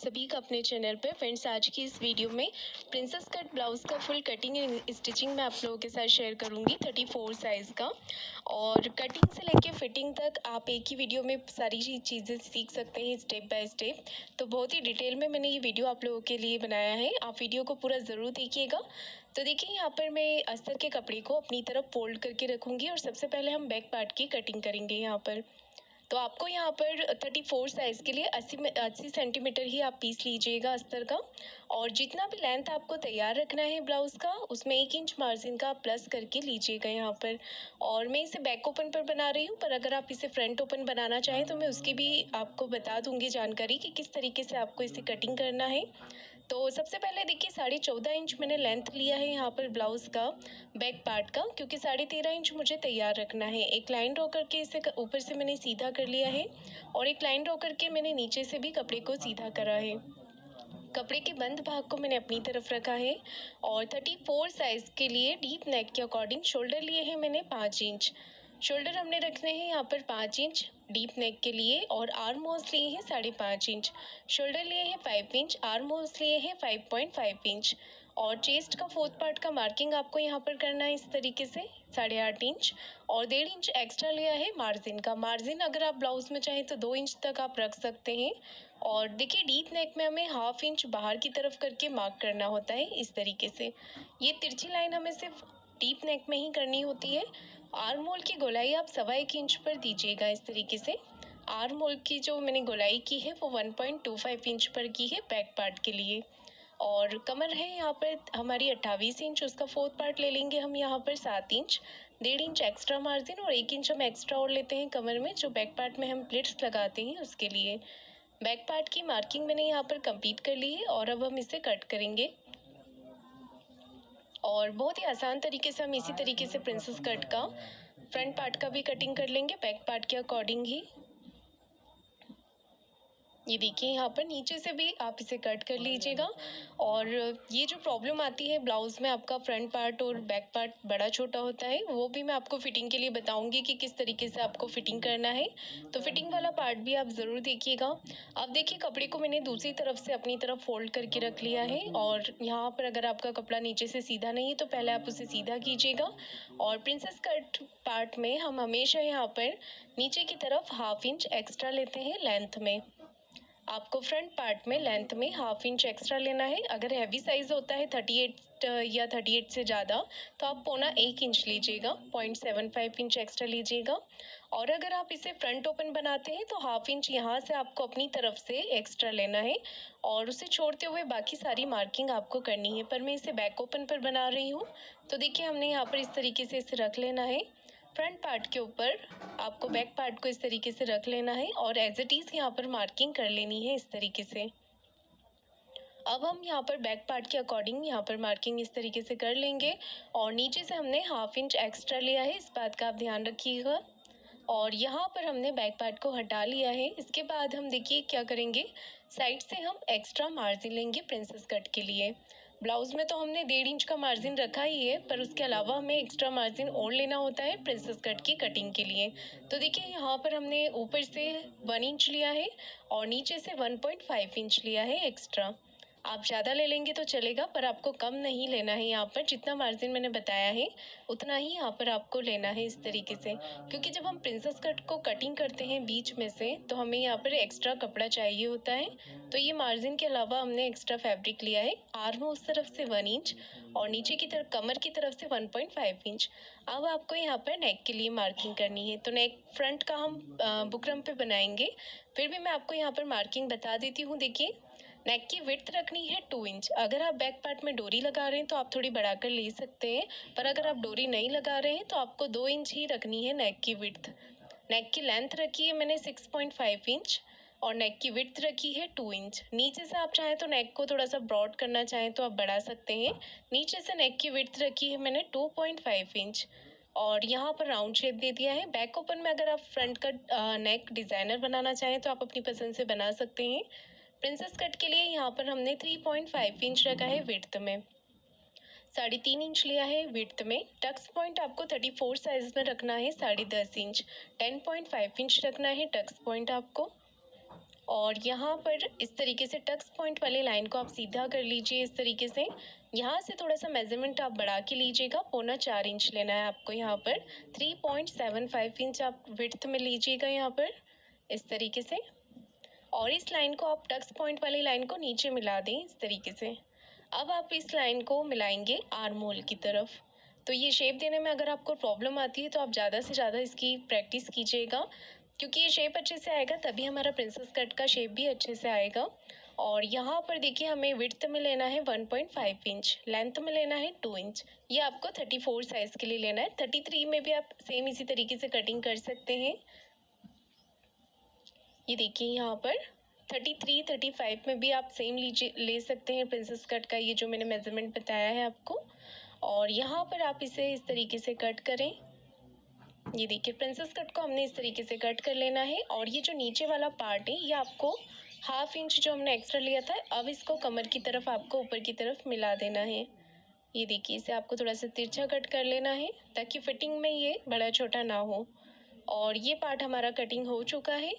सभी का अपने चैनल पे। फ्रेंड्स, आज की इस वीडियो में प्रिंसेस कट ब्लाउज़ का फुल कटिंग एंड स्टिचिंग मैं आप लोगों के साथ शेयर करूंगी 34 साइज़ का। और कटिंग से लेके फिटिंग तक आप एक ही वीडियो में सारी चीज़ें सीख सकते हैं स्टेप बाय स्टेप। तो बहुत ही डिटेल में मैंने ये वीडियो आप लोगों के लिए बनाया है, आप वीडियो को पूरा ज़रूर देखिएगा। तो देखिए, यहाँ पर मैं अस्तर के कपड़े को अपनी तरफ फोल्ड करके रखूँगी और सबसे पहले हम बैक पार्ट की कटिंग करेंगे। यहाँ पर तो आपको यहाँ पर 34 साइज़ के लिए 80 सेंटीमीटर ही आप पीस लीजिएगा अस्तर का। और जितना भी लेंथ आपको तैयार रखना है ब्लाउज़ का, उसमें 1 इंच मार्जिन का आप प्लस करके लीजिएगा यहाँ पर। और मैं इसे बैक ओपन पर बना रही हूँ, पर अगर आप इसे फ्रंट ओपन बनाना चाहें तो मैं उसकी भी आपको बता दूँगी जानकारी कि किस तरीके से आपको इसे कटिंग करना है। तो सबसे पहले देखिए, 14.5 इंच मैंने लेंथ लिया है यहाँ पर ब्लाउज़ का बैक पार्ट का, क्योंकि 13.5 इंच मुझे तैयार रखना है। एक लाइन ड्रॉ करके इसे ऊपर से मैंने सीधा कर लिया है और एक लाइन ड्रॉ करके मैंने नीचे से भी कपड़े को सीधा करा है। कपड़े के बंद भाग को मैंने अपनी तरफ रखा है। और 34 साइज़ के लिए डीप नेक के अकॉर्डिंग शोल्डर लिए हैं मैंने 5 इंच। शोल्डर हमने रखने हैं यहाँ पर 5 इंच डीप नेक के लिए। और आर्म होल्स लिए हैं 5.5 इंच। शोल्डर लिए हैं 5 इंच, आर्म होल्स लिए हैं 5.5 इंच। और चेस्ट का फोर्थ पार्ट का मार्किंग आपको यहाँ पर करना है इस तरीके से 8.5 इंच। और 1.5 इंच एक्स्ट्रा लिया है मार्जिन का। मार्जिन अगर आप ब्लाउज में चाहें तो 2 इंच तक आप रख सकते हैं। और देखिए, डीप नेक में हमें 1/2 इंच बाहर की तरफ करके मार्क करना होता है इस तरीके से। ये तिरछी लाइन हमें सिर्फ डीप नेक में ही करनी होती है। आर्म होल की गोलाई आप 1.25 इंच पर दीजिएगा इस तरीके से। आर्म होल की जो मैंने गोलाई की है वो 1.25 इंच पर की है बैक पार्ट के लिए। और कमर है यहाँ पर हमारी 28 इंच, उसका फोर्थ पार्ट ले लेंगे हम यहाँ पर 7 इंच। 1.5 इंच एक्स्ट्रा मार्जिन और 1 इंच हम एक्स्ट्रा और लेते हैं कमर में, जो बैक पार्ट में हम प्लिट्स लगाते हैं उसके लिए। बैक पार्ट की मार्किंग मैंने यहाँ पर कंप्लीट कर ली है और अब हम इसे कट करेंगे। और बहुत ही आसान तरीके से हम इसी तरीके से प्रिंसेस कट का फ्रंट पार्ट का भी कटिंग कर लेंगे बैक पार्ट के अकॉर्डिंग ही। ये देखिए, यहाँ पर नीचे से भी आप इसे कट कर लीजिएगा। और ये जो प्रॉब्लम आती है ब्लाउज़ में, आपका फ्रंट पार्ट और बैक पार्ट बड़ा छोटा होता है, वो भी मैं आपको फिटिंग के लिए बताऊंगी कि किस तरीके से आपको फिटिंग करना है। तो फिटिंग वाला पार्ट भी आप ज़रूर देखिएगा। अब देखिए, कपड़े को मैंने दूसरी तरफ से अपनी तरफ फोल्ड करके रख लिया है। और यहाँ पर अगर आपका कपड़ा नीचे से सीधा नहीं है तो पहले आप उसे सीधा कीजिएगा। और प्रिंसेस कट पार्ट में हम हमेशा यहाँ पर नीचे की तरफ 1/2 इंच एक्स्ट्रा लेते हैं लेंथ में। आपको फ्रंट पार्ट में लेंथ में 1/2 इंच एक्स्ट्रा लेना है। अगर हैवी साइज़ होता है 38 या 38 से ज़्यादा, तो आप 1.25 इंच लीजिएगा, 0.75 इंच एक्स्ट्रा लीजिएगा। और अगर आप इसे फ्रंट ओपन बनाते हैं तो 1/2 इंच यहाँ से आपको अपनी तरफ से एक्स्ट्रा लेना है। और उसे छोड़ते हुए बाकी सारी मार्किंग आपको करनी है, पर मैं इसे बैक ओपन पर बना रही हूँ। तो देखिए, हमने यहाँ पर इस तरीके से इसे रख लेना है। फ्रंट पार्ट के ऊपर आपको बैक पार्ट को इस तरीके से रख लेना है और एज इट इज़ यहाँ पर मार्किंग कर लेनी है इस तरीके से। अब हम यहाँ पर बैक पार्ट के अकॉर्डिंग यहाँ पर मार्किंग इस तरीके से कर लेंगे। और नीचे से हमने 1/2 इंच एक्स्ट्रा लिया है, इस बात का आप ध्यान रखिएगा। और यहाँ पर हमने बैक पार्ट को हटा लिया है। इसके बाद हम देखिए क्या करेंगे, साइड से हम एक्स्ट्रा मार्जिन लेंगे प्रिंसेस कट के लिए। ब्लाउज में तो हमने 1.5 इंच का मार्जिन रखा ही है, पर उसके अलावा हमें एक्स्ट्रा मार्जिन और लेना होता है प्रिंसेस कट की कटिंग के लिए। तो देखिए, यहाँ पर हमने ऊपर से 1 इंच लिया है और नीचे से 1.5 इंच लिया है एक्स्ट्रा। आप ज़्यादा ले लेंगे तो चलेगा, पर आपको कम नहीं लेना है। यहाँ पर जितना मार्जिन मैंने बताया है उतना ही यहाँ पर आपको लेना है इस तरीके से। क्योंकि जब हम प्रिंसेस कट को कटिंग करते हैं बीच में से, तो हमें यहाँ पर एक्स्ट्रा कपड़ा चाहिए होता है। तो ये मार्जिन के अलावा हमने एक्स्ट्रा फैब्रिक लिया है। आर्म उस तरफ से 1 इंच और नीचे की तरफ कमर की तरफ से 1.5 इंच। अब आपको यहाँ पर नेक के लिए मार्किंग करनी है। तो नेक फ्रंट का हम बुकरम पे बनाएंगे, फिर भी मैं आपको यहाँ पर मार्किंग बता देती हूँ। देखिए, नेक की विड्थ रखनी है 2 इंच। अगर आप बैक पार्ट में डोरी लगा रहे हैं तो आप थोड़ी बढ़ाकर ले सकते हैं, पर अगर आप डोरी नहीं लगा रहे हैं तो आपको 2 इंच ही रखनी है नेक की विड्थ। नेक की लेंथ रखी है मैंने 6.5 इंच और नेक की विड्थ रखी है 2 इंच। नीचे से आप चाहें तो नेक को थोड़ा सा ब्रॉड करना चाहें तो आप बढ़ा सकते हैं। नीचे से नेक की विड्थ रखी है मैंने 2.5 इंच और यहाँ पर राउंड शेप दे दिया है। बैक ओपन में अगर आप फ्रंट का नेक डिज़ाइनर बनाना चाहें तो आप अपनी पसंद से बना सकते हैं। प्रिंसेस कट के लिए यहाँ पर हमने 3.5 इंच रखा है विड्थ में, 3.5 इंच लिया है विड्थ में। टक्स पॉइंट आपको 34 साइज में रखना है 10.5 इंच। 10.5 इंच रखना है टक्स पॉइंट आपको। और यहाँ पर इस तरीके से टक्स पॉइंट वाली लाइन को आप सीधा कर लीजिए इस तरीके से। यहाँ से थोड़ा सा मेजरमेंट आप बढ़ा के लीजिएगा, 4.25 इंच लेना है आपको यहाँ पर। 3.75 इंच आप विड्थ में लीजिएगा यहाँ पर इस तरीके से। और इस लाइन को आप टक्स पॉइंट वाली लाइन को नीचे मिला दें इस तरीके से। अब आप इस लाइन को मिलाएंगे आर्म होल की तरफ। तो ये शेप देने में अगर आपको प्रॉब्लम आती है तो आप ज़्यादा से ज़्यादा इसकी प्रैक्टिस कीजिएगा, क्योंकि ये शेप अच्छे से आएगा तभी हमारा प्रिंसेस कट का शेप भी अच्छे से आएगा। और यहाँ पर देखिए हमें विड्थ में लेना है 1.5 इंच, लेंथ में लेना है 2 इंच। ये आपको 34 साइज़ के लिए लेना है। 33 में भी आप सेम इसी तरीके से कटिंग कर सकते हैं। ये देखिए यहाँ पर 33, 35 में भी आप सेम ले सकते हैं प्रिंसेस कट का, ये जो मैंने मेजरमेंट बताया है आपको। और यहाँ पर आप इसे इस तरीके से कट करें। ये देखिए प्रिंसेस कट को हमने इस तरीके से कट कर लेना है। और ये जो नीचे वाला पार्ट है ये आपको 1/2 इंच जो हमने एक्स्ट्रा लिया था, अब इसको कमर की तरफ आपको ऊपर की तरफ मिला देना है। ये देखिए इसे आपको थोड़ा सा तिरछा कट कर लेना है ताकि फिटिंग में ये बड़ा छोटा ना हो। और ये पार्ट हमारा कटिंग हो चुका है।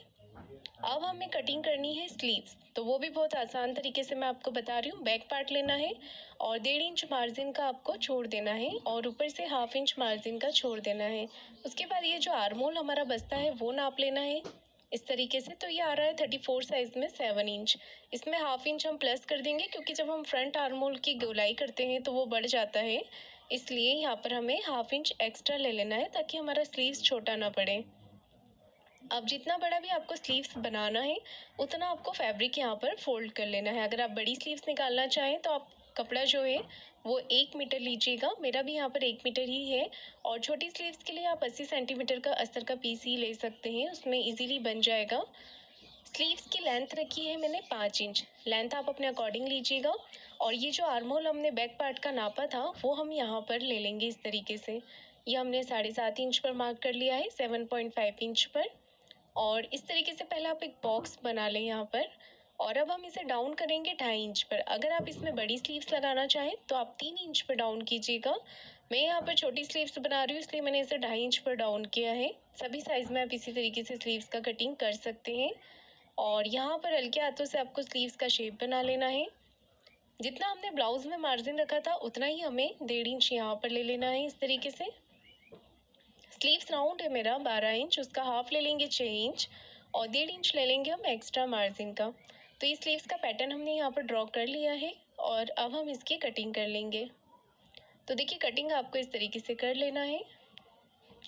अब हमें कटिंग करनी है स्लीव्स, तो वो भी बहुत आसान तरीके से मैं आपको बता रही हूँ। बैक पार्ट लेना है और 1.5 इंच मार्जिन का आपको छोड़ देना है और ऊपर से 1/2 इंच मार्जिन का छोड़ देना है। उसके बाद ये जो आर्म होल हमारा बचता है वो नाप लेना है इस तरीके से। तो ये आ रहा है 34 साइज़ में 7 इंच। इसमें 1/2 इंच हम प्लस कर देंगे, क्योंकि जब हम फ्रंट आर्म होल की गोलाई करते हैं तो वो बढ़ जाता है, इसलिए यहाँ पर हमें 1/2 इंच एक्स्ट्रा ले लेना है ताकि हमारा स्लीव्स छोटा ना पड़े। अब जितना बड़ा भी आपको स्लीव्स बनाना है उतना आपको फैब्रिक यहाँ पर फोल्ड कर लेना है। अगर आप बड़ी स्लीव्स निकालना चाहें तो आप कपड़ा जो है वो 1 मीटर लीजिएगा, मेरा भी यहाँ पर 1 मीटर ही है। और छोटी स्लीव्स के लिए आप 80 सेंटीमीटर का अस्तर का पीस ही ले सकते हैं, उसमें इजीली बन जाएगा। स्लीव्स की लेंथ रखी है मैंने 5 इंच, लेंथ आप अपने अकॉर्डिंग लीजिएगा। और ये जो आर्म होल हमने बैक पार्ट का नापा था वो हम यहाँ पर ले लेंगे इस तरीके से। ये हमने 7.5 इंच पर मार्क कर लिया है, 7.5 इंच पर। और इस तरीके से पहले आप एक बॉक्स बना लें यहाँ पर। और अब हम इसे डाउन करेंगे 2.5 इंच पर। अगर आप इसमें बड़ी स्लीव्स लगाना चाहें तो आप 3 इंच पर डाउन कीजिएगा। मैं यहाँ पर छोटी स्लीव्स बना रही हूँ इसलिए मैंने इसे 2.5 इंच पर डाउन किया है। सभी साइज़ में आप इसी तरीके से स्लीव्स का कटिंग कर सकते हैं। और यहाँ पर हल्के हाथों से आपको स्लीव्स का शेप बना लेना है। जितना हमने ब्लाउज़ में मार्जिन रखा था उतना ही हमें 1.5 इंच यहाँ पर ले लेना है इस तरीके से। स्लीव्स राउंड है मेरा 12 इंच, उसका हाफ ले लेंगे 6 इंच और 1.5 इंच ले लेंगे हम एक्स्ट्रा मार्जिन का। तो ये स्लीव्स का पैटर्न हमने यहाँ पर ड्रॉ कर लिया है और अब हम इसकी कटिंग कर लेंगे। तो देखिए कटिंग आपको इस तरीके से कर लेना है।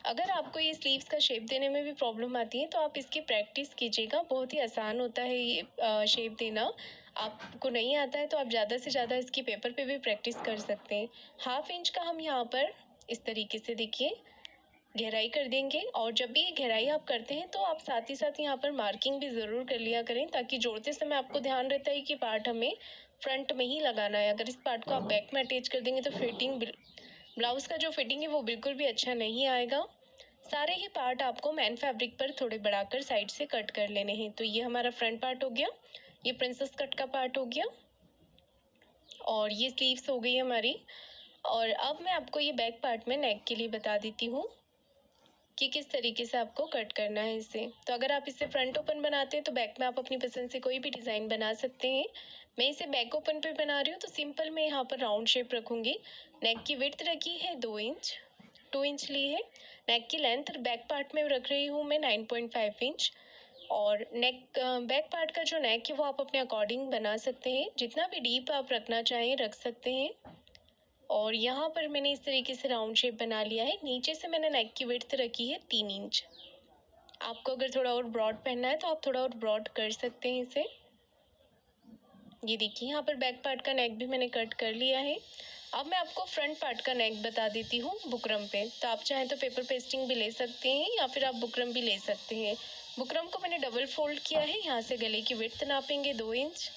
अगर आपको ये स्लीव्स का शेप देने में भी प्रॉब्लम आती है तो आप इसकी प्रैक्टिस कीजिएगा, बहुत ही आसान होता है ये शेप देना। आपको नहीं आता है तो आप ज़्यादा से ज़्यादा इसकी पेपर पे भी प्रैक्टिस कर सकते हैं। 1/2 इंच का हम यहाँ पर इस तरीके से देखिए गहराई कर देंगे। और जब भी ये गहराई आप करते हैं तो आप साथ ही साथ यहाँ पर मार्किंग भी ज़रूर कर लिया करें, ताकि जोड़ते समय आपको ध्यान रहता है कि पार्ट हमें फ्रंट में ही लगाना है। अगर इस पार्ट को आप बैक में अटैच कर देंगे तो ब्लाउज़ का जो फिटिंग है वो बिल्कुल भी अच्छा नहीं आएगा। सारे ही पार्ट आपको मैन फैब्रिक पर थोड़े बढ़ाकर साइड से कट कर लेने हैं। तो ये हमारा फ्रंट पार्ट हो गया, ये प्रिंसेस कट का पार्ट हो गया और ये स्लीव्स हो गई हमारी। और अब मैं आपको ये बैक पार्ट में नेक के लिए बता देती हूँ कि किस तरीके से आपको कट करना है इसे। तो अगर आप इसे फ्रंट ओपन बनाते हैं तो बैक में आप अपनी पसंद से कोई भी डिज़ाइन बना सकते हैं। मैं इसे बैक ओपन पे बना रही हूँ तो सिंपल मैं यहाँ पर राउंड शेप रखूँगी। नेक की विड्थ रखी है 2 इंच, 2 इंच ली है। नेक की लेंथ बैक पार्ट में रख रही हूँ मैं 9.5 इंच। और बैक पार्ट का जो नेक है वो आप अपने अकॉर्डिंग बना सकते हैं, जितना भी डीप आप रखना चाहें रख सकते हैं। और यहाँ पर मैंने इस तरीके से राउंड शेप बना लिया है। नीचे से मैंने नेक की विड्थ रखी है 3 इंच। आपको अगर थोड़ा और ब्रॉड पहनना है तो आप थोड़ा और ब्रॉड कर सकते हैं इसे। ये देखिए यहाँ पर बैक पार्ट का नेक भी मैंने कट कर लिया है। अब मैं आपको फ्रंट पार्ट का नेक बता देती हूँ बुकरम पे। तो आप चाहें तो पेपर पेस्टिंग भी ले सकते हैं या फिर आप बुकरम भी ले सकते हैं। बुकरम को मैंने डबल फोल्ड किया है। यहाँ से गले की विड्थ नापेंगे 2 इंच।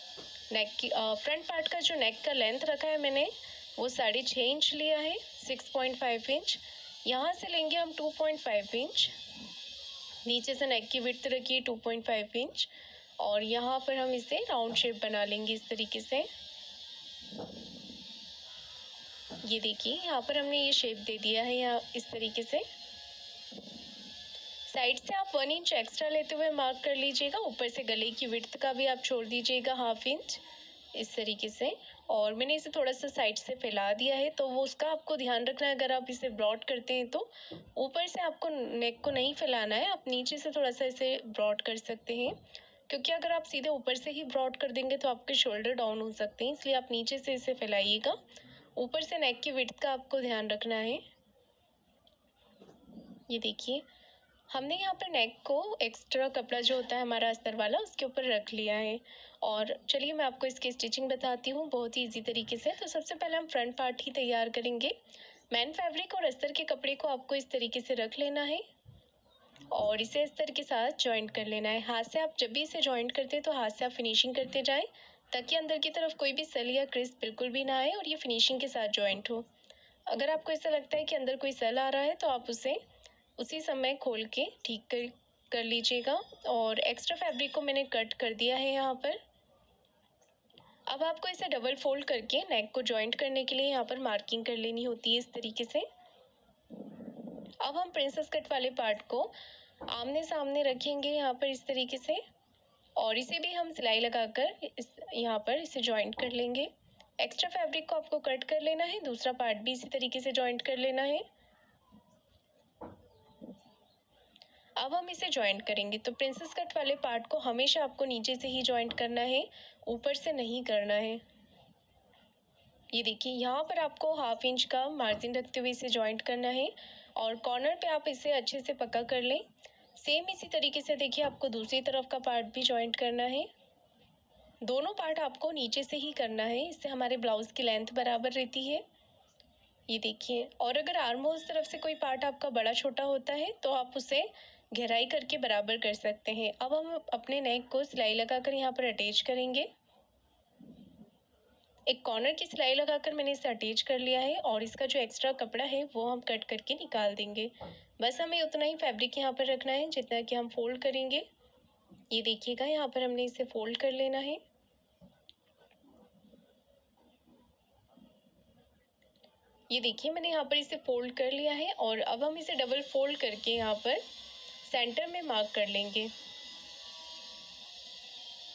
नेक की फ्रंट पार्ट का जो नेक का लेंथ रखा है मैंने वो 6.5 इंच लिया है, 6.5 इंच। यहाँ से लेंगे हम 2.5 इंच। नीचे से नेक की विड्थ रखिए 2.5 इंच और यहाँ पर हम इसे राउंड शेप बना लेंगे इस तरीके से। ये देखिए यहाँ पर हमने ये शेप दे दिया है यहाँ इस तरीके से। साइड से आप 1 इंच एक्स्ट्रा लेते हुए मार्क कर लीजिएगा। ऊपर से गले की विड्थ का भी आप छोड़ दीजिएगा 1/2 इंच इस तरीके से। और मैंने इसे थोड़ा-सा साइड से फैला दिया है, तो वो उसका आपको ध्यान रखना है। अगर आप इसे ब्रॉड करते हैं तो ऊपर से आपको नेक को नहीं फैलाना है, आप नीचे से थोड़ा-सा इसे ब्रॉड कर सकते हैं। क्योंकि अगर आप सीधे ऊपर से ही ब्रॉड कर देंगे तो आपके शोल्डर डाउन हो सकते हैं, इसलिए आप नीचे से इसे फैलाइएगा। ऊपर से नेक की विड्थ का आपको ध्यान रखना है। ये देखिए, हमने यहाँ पर नेक को एक्स्ट्रा कपड़ा जो होता है हमारा अस्तर वाला, उसके ऊपर रख लिया है। और चलिए मैं आपको इसकी स्टिचिंग बताती हूँ बहुत ही ईजी तरीके से। तो सबसे पहले हम फ्रंट पार्ट ही तैयार करेंगे। मैन फैब्रिक और अस्तर के कपड़े को आपको इस तरीके से रख लेना है और इसे अस्तर के साथ जॉइंट कर लेना है। हाथ से आप जब भी इसे जॉइंट करते हैं तो हाथ से आप फिनिशिंग करते जाएं, ताकि अंदर की तरफ कोई भी सल या क्रिस बिल्कुल भी ना आए और ये फिनिशिंग के साथ जॉइंट हो। अगर आपको ऐसा लगता है कि अंदर कोई सल आ रहा है तो आप उसे उसी समय खोल के ठीक कर लीजिएगा। और एक्स्ट्रा फैब्रिक को मैंने कट कर दिया है यहाँ पर। अब आपको इसे डबल फोल्ड करके नेक को जॉइंट करने के लिए यहाँ पर मार्किंग कर लेनी होती है इस तरीके से। अब हम प्रिंसेस कट वाले पार्ट को आमने सामने रखेंगे यहाँ पर इस तरीके से, और इसे भी हम सिलाई लगाकर यहाँ पर इसे जॉइंट कर लेंगे। एक्स्ट्रा फैब्रिक को आपको कट कर लेना है, दूसरा पार्ट भी इसी तरीके से जॉइंट कर लेना है। अब हम इसे जॉइंट करेंगे। तो प्रिंसेस कट वाले पार्ट को हमेशा आपको नीचे से ही जॉइंट करना है, ऊपर से नहीं करना है। ये देखिए, यहाँ पर आपको 1/2 इंच का मार्जिन रखते हुए इसे जॉइंट करना है और कॉर्नर पे आप इसे अच्छे से पक्का कर लें। सेम इसी तरीके से देखिए, आपको दूसरी तरफ का पार्ट भी जॉइंट करना है। दोनों पार्ट आपको नीचे से ही करना है, इससे हमारे ब्लाउज की लेंथ बराबर रहती है। ये देखिए, और अगर आर्म होल्स तरफ से कोई पार्ट आपका बड़ा छोटा होता है तो आप उसे गहराई करके बराबर कर सकते हैं। अब हम अपने नेक को सिलाई लगाकर यहाँ पर अटैच करेंगे। एक कॉर्नर की सिलाई लगाकर मैंने इसे अटैच कर लिया है और इसका जो एक्स्ट्रा कपड़ा है वो हम कट करके निकाल देंगे। बस हमें उतना ही फैब्रिक यहाँ पर रखना है जितना कि हम फोल्ड करेंगे। ये देखिएगा, यहाँ पर हमने इसे फोल्ड कर लेना है। ये देखिए, मैंने यहाँ पर इसे फोल्ड कर लिया है और अब हम इसे डबल फोल्ड करके यहाँ पर सेंटर में मार्क कर लेंगे।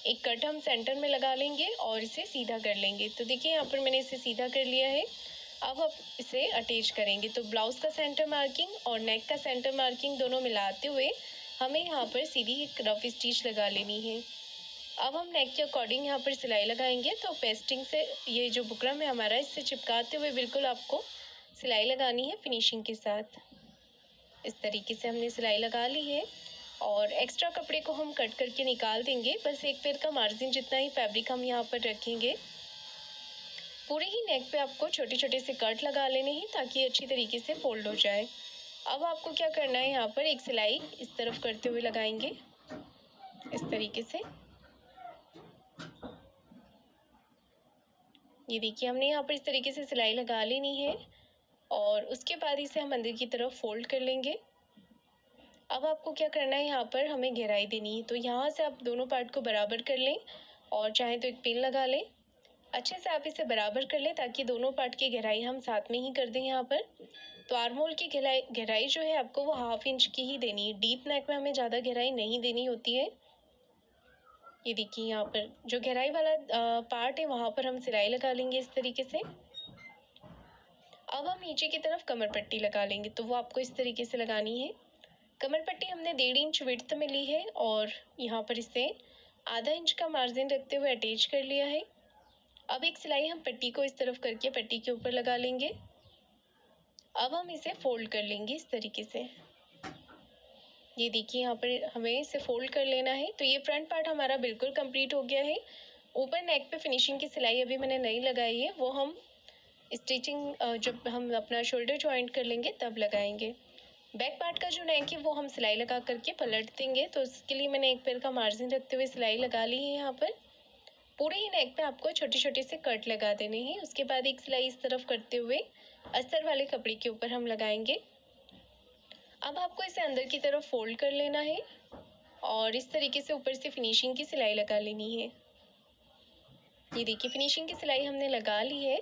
एक कट हम सेंटर में लगा लेंगे और इसे सीधा कर लेंगे। तो देखिए, यहाँ पर मैंने इसे सीधा कर लिया है। अब हम इसे अटैच करेंगे। तो ब्लाउज का सेंटर मार्किंग और नेक का सेंटर मार्किंग दोनों मिलाते हुए हमें यहाँ पर सीधी एक रफ स्टिच लगा लेनी है। अब हम नेक के अकॉर्डिंग यहाँ पर सिलाई लगाएंगे। तो पेस्टिंग से ये जो बुकरम है हमारा, इससे चिपकाते हुए बिल्कुल आपको सिलाई लगानी है फिनिशिंग के साथ। इस तरीके से हमने सिलाई लगा ली है और एक्स्ट्रा कपड़े को हम कट करके निकाल देंगे। बस एक पैर का मार्जिन जितना ही फैब्रिक हम यहाँ पर रखेंगे। पूरे ही नेक पे आपको छोटे छोटे से कट लगा लेने हैं ताकि अच्छी तरीके से फोल्ड हो जाए। अब आपको क्या करना है, यहाँ पर एक सिलाई इस तरफ करते हुए लगाएंगे इस तरीके से। ये देखिए, हमने यहाँ पर इस तरीके से सिलाई लगा लेनी है और उसके बाद इसे हम अंदर की तरफ फोल्ड कर लेंगे। अब आपको क्या करना है, यहाँ पर हमें गहराई देनी है। तो यहाँ से आप दोनों पार्ट को बराबर कर लें और चाहे तो एक पिन लगा लें। अच्छे से आप इसे बराबर कर लें ताकि दोनों पार्ट की गहराई हम साथ में ही कर दें यहाँ पर। तो आर्म होल की गहराई जो है आपको वो 1/2 इंच की ही देनी है। डीप नेक में हमें ज़्यादा गहराई नहीं देनी होती है। ये देखिए, यहाँ पर जो गहराई वाला पार्ट है वहाँ पर हम सिलाई लगा लेंगे इस तरीके से। अब हम नीचे की तरफ कमर पट्टी लगा लेंगे। तो वो आपको इस तरीके से लगानी है। कमर पट्टी हमने 1.5 इंच विड्थ में ली है और यहाँ पर इसे आधा इंच का मार्जिन रखते हुए अटैच कर लिया है। अब एक सिलाई हम पट्टी को इस तरफ करके पट्टी के ऊपर लगा लेंगे। अब हम इसे फोल्ड कर लेंगे इस तरीके से। ये देखिए, यहाँ पर हमें इसे फोल्ड कर लेना है। तो ये फ्रंट पार्ट हमारा बिल्कुल कंप्लीट हो गया है। ऊपर नेक पे फिनिशिंग की सिलाई अभी मैंने नहीं लगाई है, वो हम स्टिचिंग जब हम अपना शोल्डर जॉइंट कर लेंगे तब लगाएंगे। बैक पार्ट का जो नेक है वो हम सिलाई लगा करके पलट देंगे। तो इसके लिए मैंने एक पैर का मार्जिन रखते हुए सिलाई लगा ली है। यहाँ पर पूरे ही नेक पे आपको छोटे छोटे से कट लगा देने हैं। उसके बाद एक सिलाई इस तरफ करते हुए अस्तर वाले कपड़े के ऊपर हम लगाएंगे। अब आपको इसे अंदर की तरफ फोल्ड कर लेना है और इस तरीके से ऊपर से फिनिशिंग की सिलाई लगा लेनी है। ये देखिए, फिनिशिंग की सिलाई हमने लगा ली है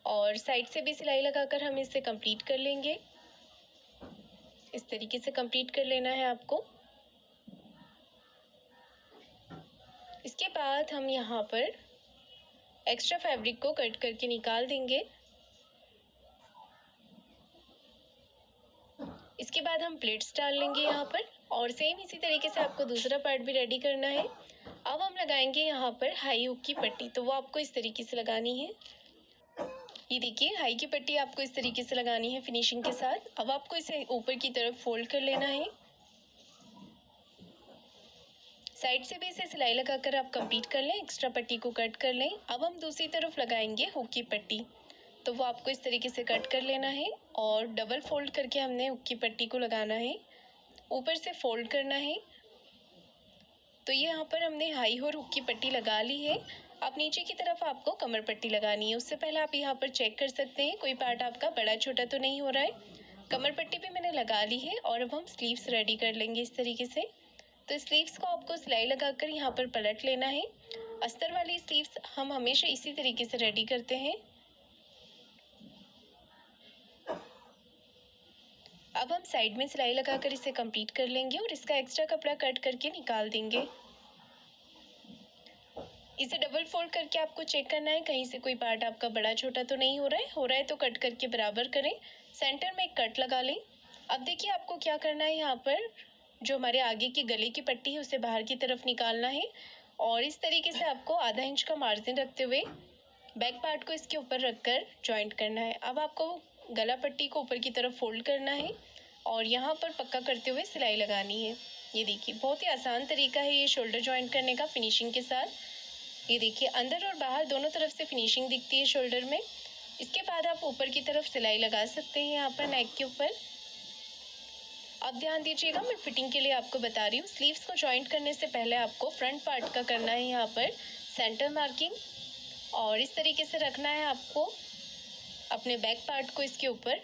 और साइड से भी सिलाई लगाकर हम इसे कंप्लीट कर लेंगे। इस तरीके से कंप्लीट कर लेना है आपको। इसके बाद हम यहाँ पर एक्स्ट्रा फैब्रिक को कट करके निकाल देंगे। इसके बाद हम प्लेट्स डाल लेंगे यहाँ पर, और सेम इसी तरीके से आपको दूसरा पार्ट भी रेडी करना है। अब हम लगाएंगे यहाँ पर हाई हुक की पट्टी, तो वो आपको इस तरीके से लगानी है। ये देखिए, हाई की पट्टी आपको इस तरीके से लगानी है फिनिशिंग के साथ। अब आपको इसे ऊपर की तरफ फोल्ड कर लेना है। साइड से भी इसे सिलाई लगाकर आप कंप्लीट कर लें, एक्स्ट्रा पट्टी को कट कर लें। अब हम दूसरी तरफ लगाएंगे हुक की पट्टी, तो वो आपको इस तरीके से कट कर लेना है और डबल फोल्ड करके हमने हुक की पट्टी को लगाना है, ऊपर से फोल्ड करना है। तो ये यहाँ पर हमने हाई और हुक की पट्टी लगा ली है। अब नीचे की तरफ आपको कमर पट्टी लगानी है। उससे पहले आप यहाँ पर चेक कर सकते हैं कोई पार्ट आपका बड़ा छोटा तो नहीं हो रहा है। कमर पट्टी भी मैंने लगा ली है और अब हम स्लीव्स रेडी कर लेंगे इस तरीके से। तो स्लीव्स को आपको सिलाई लगाकर यहाँ पर पलट लेना है। अस्तर वाली स्लीव्स हम हमेशा इसी तरीके से रेडी करते हैं। अब हम साइड में सिलाई लगाकर इसे कंप्लीट कर लेंगे और इसका एक्स्ट्रा कपड़ा कट करके निकाल देंगे। इसे डबल फोल्ड करके आपको चेक करना है कहीं से कोई पार्ट आपका बड़ा छोटा तो नहीं हो रहा है तो कट करके बराबर करें। सेंटर में एक कट लगा लें। अब देखिए आपको क्या करना है, यहाँ पर जो हमारे आगे की गले की पट्टी है उसे बाहर की तरफ निकालना है और इस तरीके से आपको आधा इंच का मार्जिन रखते हुए बैक पार्ट को इसके ऊपर रखकर जॉइंट करना है। अब आपको गला पट्टी को ऊपर की तरफ फोल्ड करना है और यहाँ पर पक्का करते हुए सिलाई लगानी है। ये देखिए, बहुत ही आसान तरीका है ये शोल्डर जॉइंट करने का फिनिशिंग के साथ। ये देखिए, अंदर और बाहर दोनों तरफ से फिनिशिंग दिखती है शोल्डर में। इसके बाद आप ऊपर की तरफ सिलाई लगा सकते हैं यहाँ पर नेक के ऊपर। अब ध्यान दीजिएगा, मैं फिटिंग के लिए आपको बता रही हूँ। स्लीव्स को जॉइंट करने से पहले आपको फ्रंट पार्ट का करना है यहाँ पर सेंटर मार्किंग, और इस तरीके से रखना है आपको अपने बैक पार्ट को इसके ऊपर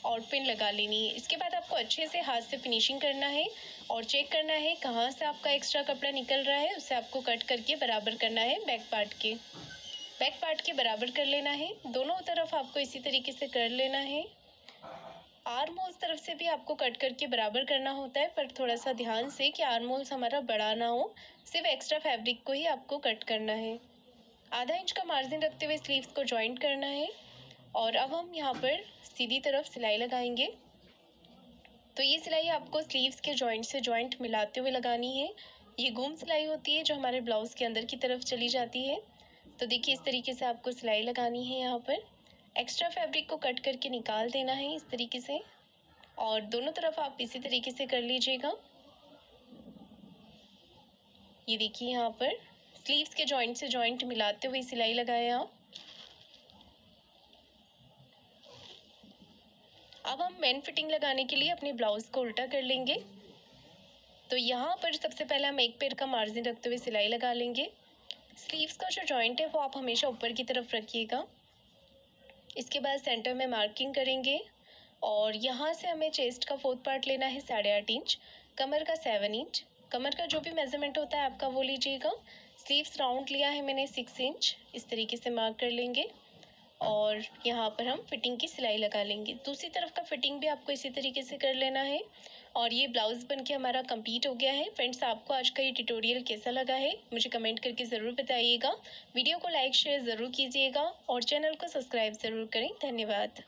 और पिन लगा लेनी है। इसके बाद आपको अच्छे से हाथ से फिनिशिंग करना है और चेक करना है कहाँ से आपका एक्स्ट्रा कपड़ा निकल रहा है, उसे आपको कट करके बराबर करना है। बैक पार्ट के बराबर कर लेना है। दोनों तरफ आपको इसी तरीके से कर लेना है। आर्म होल्स तरफ से भी आपको कट करके बराबर करना होता है, पर थोड़ा सा ध्यान से कि आर्म होल्स हमारा बड़ा ना हो, सिर्फ एक्स्ट्रा फैब्रिक को ही आपको कट करना है। आधा इंच का मार्जिन रखते हुए स्लीव्स को जॉइंट करना है और अब हम यहाँ पर सीधी तरफ सिलाई लगाएंगे। तो ये सिलाई आपको स्लीव्स के जॉइंट से जॉइंट मिलाते हुए लगानी है। ये घूम सिलाई होती है जो हमारे ब्लाउज़ के अंदर की तरफ चली जाती है। तो देखिए, इस तरीके से आपको सिलाई लगानी है। यहाँ पर एक्स्ट्रा फैब्रिक को कट करके निकाल देना है इस तरीके से, और दोनों तरफ आप इसी तरीके से कर लीजिएगा। ये देखिए, यहाँ पर स्लीव्स के जॉइंट से जॉइंट मिलाते हुए सिलाई लगाएं आप। अब हम मेन फिटिंग लगाने के लिए अपने ब्लाउज़ को उल्टा कर लेंगे। तो यहाँ पर सबसे पहले हम एक पैर का मार्जिन रखते हुए सिलाई लगा लेंगे। स्लीव्स का जो जॉइंट है वो आप हमेशा ऊपर की तरफ रखिएगा। इसके बाद सेंटर में मार्किंग करेंगे और यहाँ से हमें चेस्ट का 4th पार्ट लेना है 8.5 इंच, कमर का 7 इंच। कमर का जो भी मेजरमेंट होता है आपका वो लीजिएगा। स्लीव्स राउंड लिया है मैंने 6 इंच, इस तरीके से मार्क कर लेंगे और यहाँ पर हम फिटिंग की सिलाई लगा लेंगे। दूसरी तरफ का फिटिंग भी आपको इसी तरीके से कर लेना है। और ये ब्लाउज़ बनके हमारा कंप्लीट हो गया है। फ्रेंड्स, आपको आज का ये ट्यूटोरियल कैसा लगा है मुझे कमेंट करके ज़रूर बताइएगा। वीडियो को लाइक शेयर ज़रूर कीजिएगा और चैनल को सब्सक्राइब ज़रूर करें। धन्यवाद।